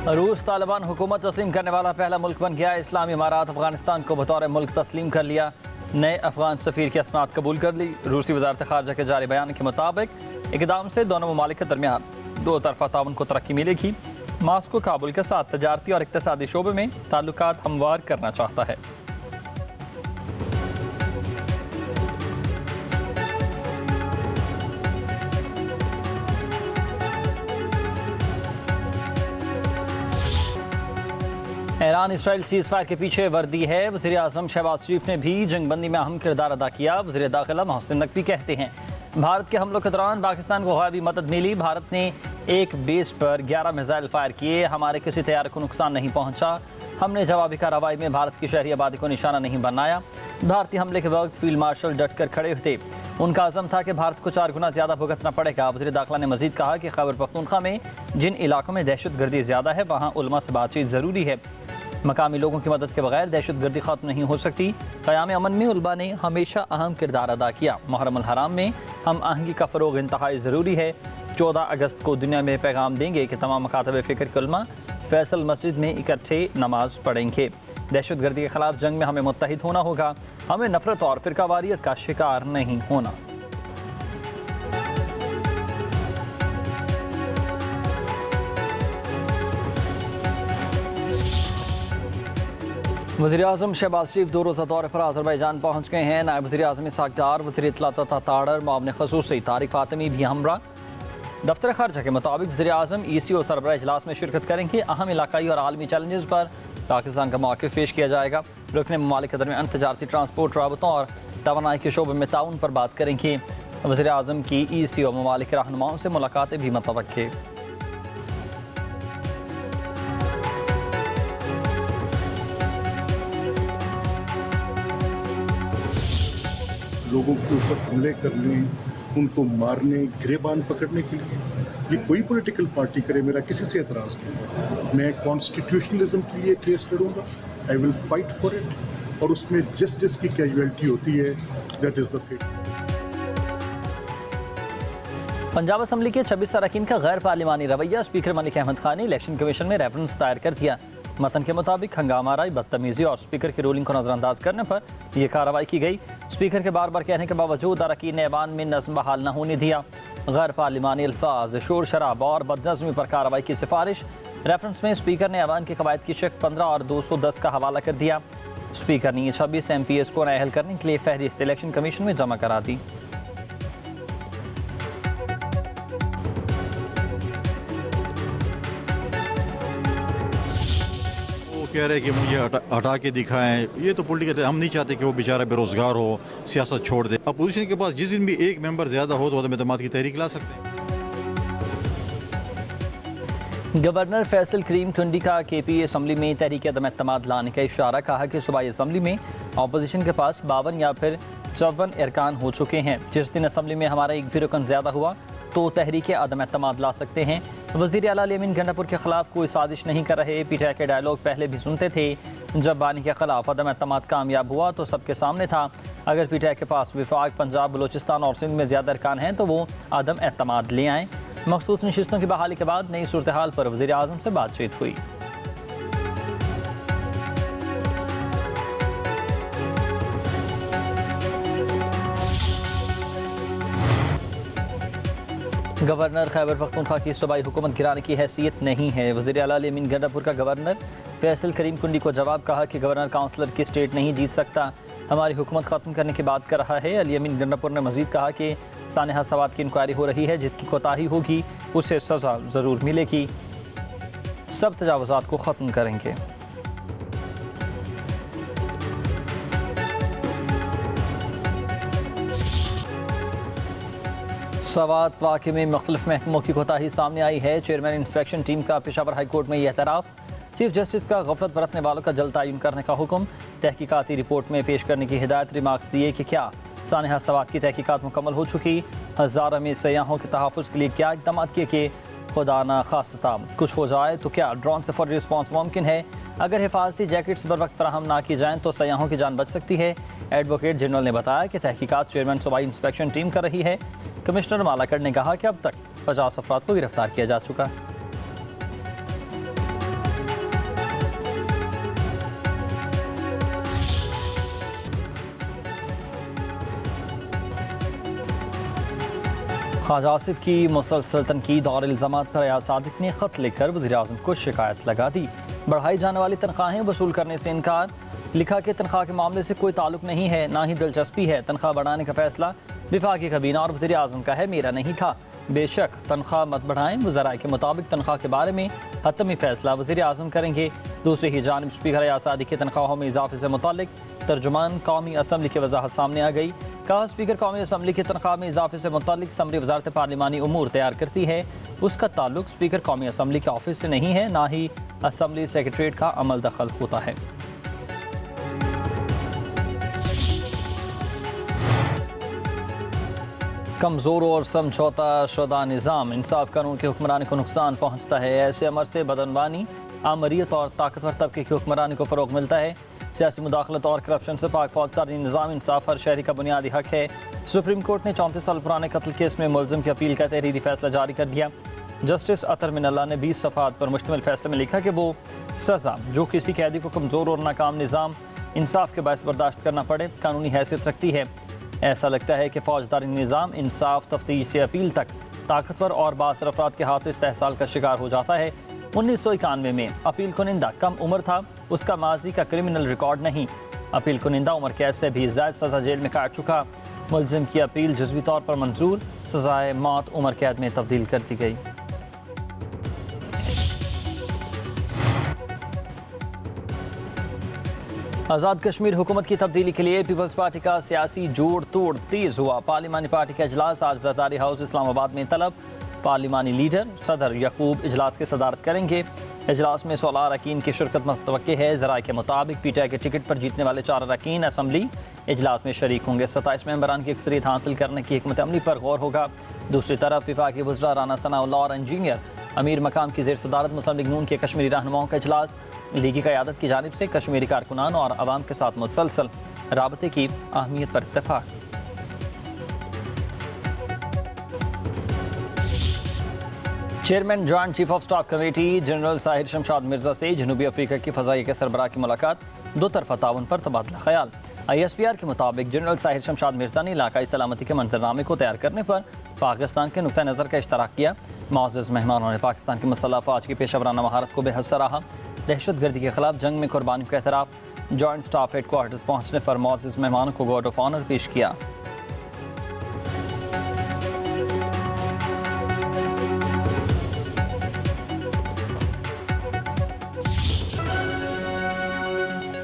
रूस तालिबान हुकूमत तस्लीम करने वाला पहला मुल्क बन गया। इस्लामी इमारात अफगानिस्तान को बतौर मुल्क तस्लीम कर लिया। नए अफगान सफ़ीर की असनाद कबूल कर ली। रूसी वजारत ख़ारजा के जारी बयान के मुताबिक इक़दाम से दोनों ममालिक के दरमियान दो तरफ़ा ताउन को तरक्की मिलेगी। मास्को काबुल के साथ तजारती और इक़्तिसादी शोबे में ताल्लुकात हमवार करना चाहता है। ईरान इसराइल सीज़ फायर के पीछे वर्दी है। वज़ीर आज़म शहबाज शरीफ ने भी जंगबंदी में अहम किरदार अदा किया। वज़ीर दाखिला मोहसिन नकवी कहते हैं भारत के हमलों के दौरान पाकिस्तान को ग़ायबी मदद मिली। भारत ने एक बेस पर 11 मिसाइल फायर किए। हमारे किसी तैयार को नुकसान नहीं पहुंचा। हमने जवाबी कार्रवाई में भारत की शहरी आबादी को निशाना नहीं बनाया। भारतीय हमले के वक्त फील्ड मार्शल डट कर खड़े थे। उनका अज़म था कि भारत को 4 गुना ज़्यादा भुगतना पड़ेगा। वज़ीर दाखिला ने मज़ीद कहा कि खैबर पख्तूनख्वा में जिन इलाकों में दहशत गर्दी ज़्यादा है वहाँ उलमा से बातचीत ज़रूरी है। मकामी लोगों की मदद के बगैर दहशत गर्दी ख़त्म नहीं हो सकती। क़याम अमन में उलमा ने हमेशा अहम किरदार अदा किया। मुहर्रम अल हराम में हम आहंगी का फ़रोग़ इंतहाई ज़रूरी है। 14 अगस्त को दुनिया में पैगाम देंगे कि तमाम मकातब फ़िक्र के उलमा फैसल मस्जिद में इकट्ठे नमाज पढ़ेंगे। दहशत गर्दी के ख़िलाफ़ जंग में हमें मुत्तहिद होना होगा। हमें नफ़रत और फ़िरकावारियत का शिकार नहीं होना। वज़ीर आज़म शहबाज शरीफ 2 रोज़ा दौरे पर अज़रबैजान पहुँच गए हैं। नायब वज़ीर आज़म इसहाक़ डार, वज़ीर इत्तलात ताड़र, मुआविन ख़ुसूसी तारिक फ़ातिमी भी हमरा। दफ्तर ख़ारजा के मुताबिक वज़ीर आज़म ECO सरबराह इजलास में शिरकत करेंगे। अहम इलाकाई और आलमी चैलेंजेस पर पाकिस्तान का मौक़िफ़ पेश किया जाएगा। रुकने ममालिक के दरमियान तजारती ट्रांसपोर्ट राबतों और तवानाई के शोबे में ताउन पर बात करेंगे। वज़ीर आज़म की ECO ममालिक के रहनुमाओं से मुलाकातें भी मुतवक्किल। लोगों के ऊपर हमले करने, उनको मारने, गिरेबान पकड़ने के लिए ये कोई पॉलिटिकल पार्टी करे, मेरा किसी से एतराज़ नहीं। मैं कॉन्स्टिट्यूशनलिज्म के लिए केस लड़ूंगा। I will fight for it. और उसमें जस्टिस की कैजुअलिटी होती है, that is the fate. Punjab assembly के 26 अरकान का गैर पार्लिमानी रवैया। स्पीकर मलिक अहमद खान ने इलेक्शन कमीशन में रेफरेंस दायर कर दिया। मतन के मुताबिक हंगामा आराई, बदतमीजी और स्पीकर की रूलिंग को नज़रअंदाज करने पर यह कार्रवाई की गई। स्पीकर के बार बार कहने के बावजूद अरकान ने ऐवान में नज़्म बहाल न होने दिया। गैर पार्लिमानी अल्फाज, शोर शराब और बदनज़मी पर कार्रवाई की सिफारिश। रेफरेंस में स्पीकर ने ऐवान के कवायद की शक 15 और 210 का हवाला कर दिया। स्पीकर ने 26 MPs को नाअहल करने के लिए फहरिस्त इलेक्शन कमीशन में जमा करा दी। कह रहे कि मुझे हटा के दिखाएं। ये तो पॉलिटिकल, हम नहीं चाहते कि वो बेचारा बेरोजगार हो, सियासत छोड़ दे। अपोजिशन के पास जिस दिन भी एक मेंबर ज्यादा हो तो अदम एतमाद की तहरीक ला सकते हैं। गवर्नर फैसल करीम टुंडी का KPA असम्बली में तहरीक अदम एतमाद लाने का इशारा। कहा कि सूबाई असम्बली में अपोजिशन के पास 52 या फिर 54 अरकान हो चुके हैं। जिस दिन असम्बली में हमारा एक भी रुकन ज़्यादा हुआ तो तहरीक अदम एतमाद ला सकते हैं। वज़ीर आला अली गंडापुर के खिलाफ कोई साजिश नहीं कर रहे। PTI के डायलॉग पहले भी सुनते थे। जब बानी के खिलाफ अदम एतमाद कामयाब हुआ तो सबके सामने था। अगर PTI के पास विफाक, पंजाब, बलोचिस्तान और सिंध में ज़्यादा अरकान हैं तो वो अदम एतमाद ले आएँ। मखसूस नशिस्तों की बहाली के बाद नई सूरत हाल पर वज़ीर आज़म से बातचीत हुई। गवर्नर खैबर पख्तूनख्वा की सूबाई हुकूमत गिराने की हैसियत नहीं है। वज़ीर आला अली गंडापुर का गवर्नर फैसल करीम टुंडी को जवाब। कहा कि गवर्नर काउंसलर की स्टेट नहीं जीत सकता, हमारी हुकूमत ख़त्म करने की बात कर रहा है। अली गंडापुर ने मज़ीद कहा कि सानिहा सवात की इंक्वायरी हो रही है, जिसकी कोताही होगी उसे सज़ा ज़रूर मिलेगी। सब तजावुज़ात को ख़त्म करेंगे। सवात वाक़े में मुख्तलिफ महकमों की कोताही सामने आई है। चेयरमैन इंस्पेक्शन टीम का पेशावर हाई कोर्ट में यह एतराफ़। चीफ जस्टिस का गफलत बरतने वालों का जल्द तयन करने का हुक्म। तहकीकाती रिपोर्ट में पेश करने की हिदायत। रिमार्क्स दिए कि क्या सानिहा सवात की तहकीकात मुकम्मल हो चुकी, हज़ारों में सयाहों के तहफ़्फ़ुज़ के लिए क्या इक़दाम किए कि खुदा ना खास्ता कुछ हो जाए तो क्या ड्रोन से फौरी रिस्पॉन्स मुमकिन है। अगर हिफाजती जैकेट्स बर वक्त फराहम ना की जाएँ तो सयाहों की जान बच सकती है। एडवोकेट जनरल ने बताया कि तहकीकात चेयरमैन सूबाई इंस्पेक्शन टीम कर रही है। कमिश्नर मालाकड़ ने कहा कि अब तक 50 अफराद को गिरफ्तार किया जा चुका है। ख्वाजा आसिफ की मुसलसल तनकीद और इल्ज़ामात पर अयाज सादिक ने ख़त लिखकर वज़ीर-ए-आज़म को शिकायत लगा दी। बढ़ाई जाने वाली तनख्वाहें वसूल करने से इनकार। लिखा कि तनख्वाह के मामले से कोई ताल्लुक नहीं है, ना ही दिलचस्पी है। तनख्वाह बढ़ाने का फैसला वफाकी काबीना और वज़ीर-ए-आज़म का है, मेरा नहीं था। बेशक तनख्वाह मत बढ़ाएं, वज़राए के मुताबिक तनख्वाह के बारे में हतमी फैसला वज़ीर-ए-आज़म करेंगे। दूसरी ही जानिब स्पीकर अयाज सादिक की तनख्वाहों में इजाफे से मुतालिक तर्जुमान कौमी असम्बली की वजाहत सामने आ गई। कहा, स्पीकर कौमी असम्बली की तनख्वाह में इजाफे से मुतालिक समरी वजारत पार्लिमानी उमूर तैयार करती है। उसका ताल्लुक स्पीकर कौमी असम्बली के ऑफिस से नहीं है, ना ही असम्बली सेक्रेटरीट का अमल दखल होता है। कमज़ोर और समझौता शुदा निज़ाम इंसाफ कानून के हुक्मरानी को नुकसान पहुँचता है। ऐसे अमर से बदनवानी, आमरीत और ताकतवर तबके की हुक्मरानी को फ़रोग़ मिलता है। सियासी मुदाखलत और करप्शन से पाक फौजदारी निज़ाम इंसाफ हर शहरी का बुनियादी हक है। सुप्रीम कोर्ट ने 34 साल पुराने कत्ल केस में मुलजिम की अपील का तहरीरी फैसला जारी कर दिया। जस्टिस अतर मिनल्ला ने 20 सफ़हात पर मुश्तमिल फैसले में लिखा कि वो सज़ा जो किसी कैदी को कमज़ोर और नाकाम निज़ाम इंसाफ के बायस बर्दाश्त करना पड़े कानूनी हैसियत रखती है। ऐसा लगता है कि फौजदारी निज़ाम इंसाफ, तफ्तीश से अपील तक ताकतवर और बासर अफराद के हाथों इस्तेहसाल का शिकार हो जाता है। 1991 में अपील कुनिंदा कम उम्र था, उसका माजी का क्रिमिनल रिकॉर्ड नहीं। अपील कुनिंदा उम्र कैद से भी ज़्यादा सज़ा जेल में काट चुका। मुलजिम की अपील जज़वी तौर पर मंजूर, सज़ाए मौत उम्र कैद में तब्दील कर दी गई। आज़ाद कश्मीर हुकूमत की तब्दीली के लिए पीपल्स पार्टी का सियासी जोड़ तोड़ तेज़ हुआ। पार्लिमानी पार्टी का इजलास आज जरदारी हाउस इस्लामाबाद में तलब। पार्लिमानी लीडर सदर यकूब इजलास की सदारत करेंगे। इजलास में 16 अरकान की शिरकत मुतवक्की है। ज़राए के मुताबिक पीटीआई के टिकट पर जीतने वाले 4 अरकान असम्बली इजलास में शरीक होंगे। 27 मेंबरान की अक्सरियत हासिल करने की हिकमत अमली पर गौर होगा। दूसरी तरफ वफाकी वज़रा राना सनाउल्लाह और इंजीनियर अमीर मकाम की ज़ेर सदारत मुस्लिम लीग नून के कश्मीरी रहनुमाओं का इजलास। लीगी क़यादत की जानिब से कश्मीरी कारकुनान और आवाम के साथ मुसलसल राबते की अहमियत पर इत्तफाक। Chairman joint chief of staff committee general Sahir Shamshad Mirza से जनूबी अफ्रीका की फ़ज़ाई के सरबराह की मुलाकात। दो तरफ़ा ताउन पर तबादला ख्याल। ISPR के मुताबिक जनरल साहिर शमशाद मिर्जा ने इलाकाई सलामती के मंजरनामे को तैयार करने पर पाकिस्तान के नुक्ता नज़र का इश्तराक किया। मुअज़्ज़ज़ मेहमानों ने पाकिस्तान की मुसल्लह फ़ौज की पेशवराना महारत को बेहद सराहा। दहशतगर्दी के खिलाफ जंग में कुर्बानी का एतराफ़। जॉइंट स्टाफ हेडक्वार्टर्स पहुँचने पर मुअज़्ज़ज़ मेहमानों को गार्ड ऑफ ऑनर पेश किया।